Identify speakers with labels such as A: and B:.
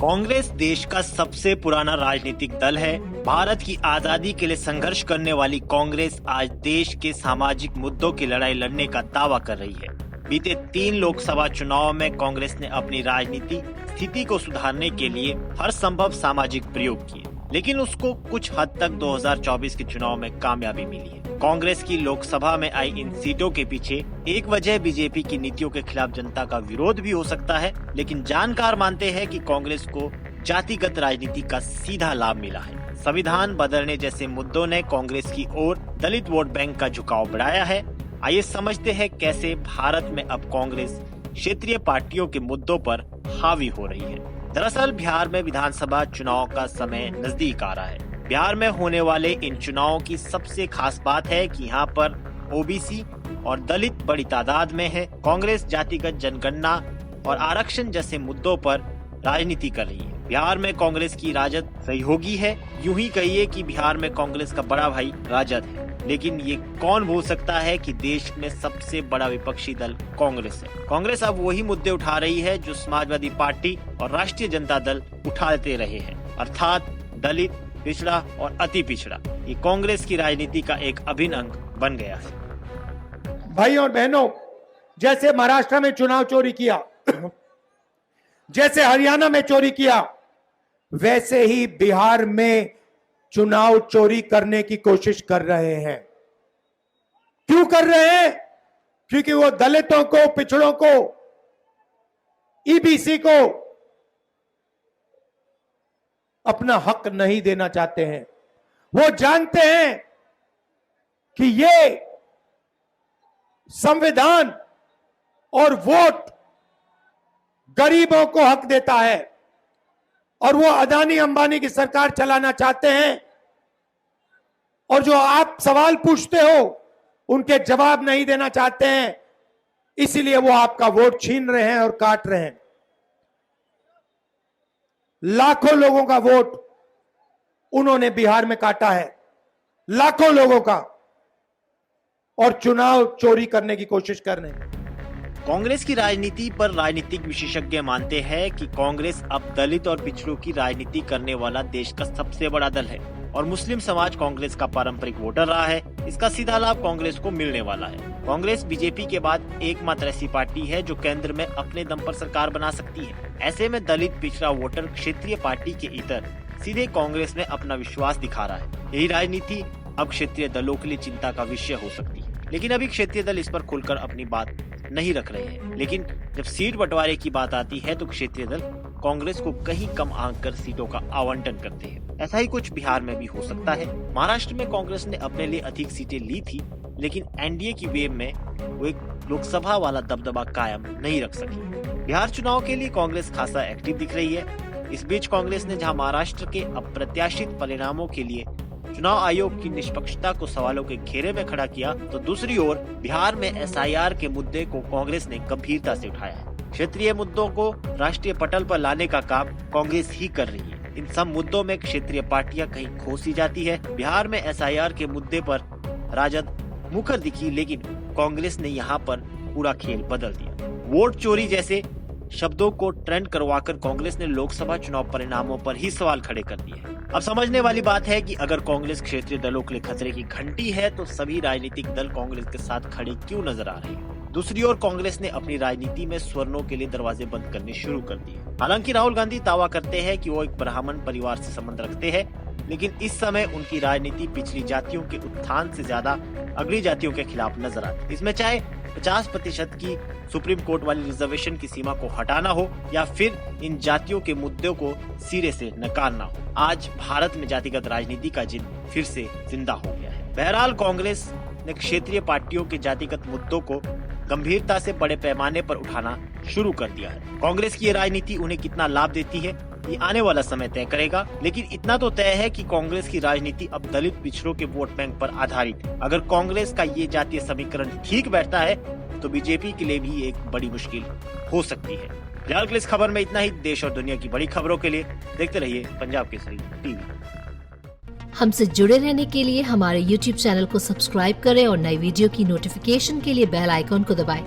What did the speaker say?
A: कांग्रेस देश का सबसे पुराना राजनीतिक दल है। भारत की आजादी के लिए संघर्ष करने वाली कांग्रेस आज देश के सामाजिक मुद्दों की लड़ाई लड़ने का दावा कर रही है। बीते 3 लोकसभा चुनाव में कांग्रेस ने अपनी राजनीति स्थिति को सुधारने के लिए हर संभव सामाजिक प्रयोग किए, लेकिन उसको कुछ हद तक 2024 के चुनाव में कामयाबी मिली है। कांग्रेस की लोकसभा में आई इन सीटों के पीछे एक वजह बीजेपी की नीतियों के खिलाफ जनता का विरोध भी हो सकता है, लेकिन जानकार मानते हैं कि कांग्रेस को जातिगत राजनीति का सीधा लाभ मिला है। संविधान बदलने जैसे मुद्दों ने कांग्रेस की ओर दलित वोट बैंक का झुकाव बढ़ाया है। आइए समझते हैं कैसे भारत में अब कांग्रेस क्षेत्रीय पार्टियों के मुद्दों पर हावी हो रही है। दरअसल बिहार में विधानसभा चुनाव का समय नजदीक आ रहा है। बिहार में होने वाले इन चुनावों की सबसे खास बात है कि यहाँ पर ओबीसी और दलित बड़ी तादाद में है। कांग्रेस जातिगत जनगणना और आरक्षण जैसे मुद्दों पर राजनीति कर रही है। बिहार में कांग्रेस की राजद सहयोगी है। यूं ही कहिए कि बिहार में कांग्रेस का बड़ा भाई राजद है। लेकिन ये कौन भूल सकता है कि देश में सबसे बड़ा विपक्षी दल कांग्रेस है। कांग्रेस अब वही मुद्दे उठा रही है जो समाजवादी पार्टी और राष्ट्रीय जनता दल उठाते रहे हैं, अर्थात दलित, पिछड़ा और अति पिछड़ा। ये कांग्रेस की राजनीति का एक अभिन्न अंग बन गया है।
B: भाई और बहनों, जैसे महाराष्ट्र में चुनाव चोरी किया, जैसे हरियाणा में चोरी किया, वैसे ही बिहार में चुनाव चोरी करने की कोशिश कर रहे हैं। क्यों कर रहे हैं? क्योंकि वो दलितों को, पिछड़ों को, ईबीसी को अपना हक नहीं देना चाहते हैं। वो जानते हैं कि ये संविधान और वोट गरीबों को हक देता है और वो अदानी अंबानी की सरकार चलाना चाहते हैं। और जो आप सवाल पूछते हो उनके जवाब नहीं देना चाहते हैं, इसीलिए वो आपका वोट छीन रहे हैं और काट रहे हैं। लाखों लोगों का वोट उन्होंने बिहार में काटा है, लाखों लोगों का, और चुनाव चोरी करने की कोशिश कर रहे हैं।
A: कांग्रेस की राजनीति पर राजनीतिक विशेषज्ञ मानते हैं कि कांग्रेस अब दलित और पिछड़ों की राजनीति करने वाला देश का सबसे बड़ा दल है और मुस्लिम समाज कांग्रेस का पारंपरिक वोटर रहा है। इसका सीधा लाभ कांग्रेस को मिलने वाला है। कांग्रेस बीजेपी के बाद एकमात्र ऐसी पार्टी है जो केंद्र में अपने दम पर सरकार बना सकती है। ऐसे में दलित पिछड़ा वोटर क्षेत्रीय पार्टी के इतर सीधे कांग्रेस में अपना विश्वास दिखा रहा है। यही राजनीति अब क्षेत्रीय दलों के लिए चिंता का विषय हो सकती है, लेकिन अभी क्षेत्रीय दल इस पर खुलकर अपनी बात नहीं रख रहे हैं। लेकिन जब सीट बंटवारे की बात आती है तो क्षेत्रीय दल कांग्रेस को कहीं कम आंककर सीटों का आवंटन करते हैं। ऐसा ही कुछ बिहार में भी हो सकता है। महाराष्ट्र में कांग्रेस ने अपने लिए अधिक सीटें ली थी, लेकिन एनडीए की वेव में वो एक लोकसभा वाला दबदबा कायम नहीं रख सकी। बिहार चुनाव के लिए कांग्रेस खासा एक्टिव दिख रही है। इस बीच कांग्रेस ने जहां महाराष्ट्र के अप्रत्याशित परिणामों के लिए चुनाव आयोग की निष्पक्षता को सवालों के घेरे में खड़ा किया, तो दूसरी ओर बिहार में एसआईआर के मुद्दे को कांग्रेस ने गंभीरता से उठाया है। क्षेत्रीय मुद्दों को राष्ट्रीय पटल पर लाने का काम कांग्रेस ही कर रही है। इन सब मुद्दों में क्षेत्रीय पार्टियां कहीं खोसी जाती है। बिहार में एसआईआर के मुद्दे पर राजद मुखर दिखी, लेकिन कांग्रेस ने यहाँ पर पूरा खेल बदल दिया। वोट चोरी जैसे शब्दों को ट्रेंड करवाकर कांग्रेस ने लोकसभा चुनाव परिणामों पर ही सवाल खड़े कर दिए हैं। अब समझने वाली बात है कि अगर कांग्रेस क्षेत्रीय दलों के लिए खतरे की घंटी है, तो सभी राजनीतिक दल कांग्रेस के साथ खड़े क्यों नजर आ रहे हैं। दूसरी ओर कांग्रेस ने अपनी राजनीति में स्वर्णों के लिए दरवाजे बंद करने शुरू कर दिए। हालांकि राहुल गांधी दावा करते हैं कि वो एक ब्राह्मण परिवार से संबंध रखते हैं, लेकिन इस समय उनकी राजनीति पिछली जातियों के उत्थान से ज्यादा अगली जातियों के खिलाफ नजर आती है। इसमें चाहे 50% की सुप्रीम कोर्ट वाली रिजर्वेशन की सीमा को हटाना हो या फिर इन जातियों के मुद्दों को सिरे से नकारना हो, आज भारत में जातिगत राजनीति का जिन फिर से जिंदा हो गया है। बहरहाल कांग्रेस ने क्षेत्रीय पार्टियों के जातिगत मुद्दों को गंभीरता से बड़े पैमाने पर उठाना शुरू कर दिया है। कांग्रेस की ये राजनीति उन्हें कितना लाभ देती है, ये आने वाला समय तय करेगा, लेकिन इतना तो तय है कि कांग्रेस की राजनीति अब दलित पिछड़ों के वोट बैंक पर आधारित है। अगर कांग्रेस का ये जातीय समीकरण ठीक बैठता है तो बीजेपी के लिए भी एक बड़ी मुश्किल हो सकती है। फिलहाल के लिए इस खबर में इतना ही। देश और दुनिया की बड़ी खबरों के लिए देखते रहिए पंजाब केसरी टीवी।
C: हमसे जुड़े रहने के लिए हमारे YouTube चैनल को सब्सक्राइब करें और नई वीडियो की नोटिफिकेशन के लिए बेल आइकॉन को दबाएं।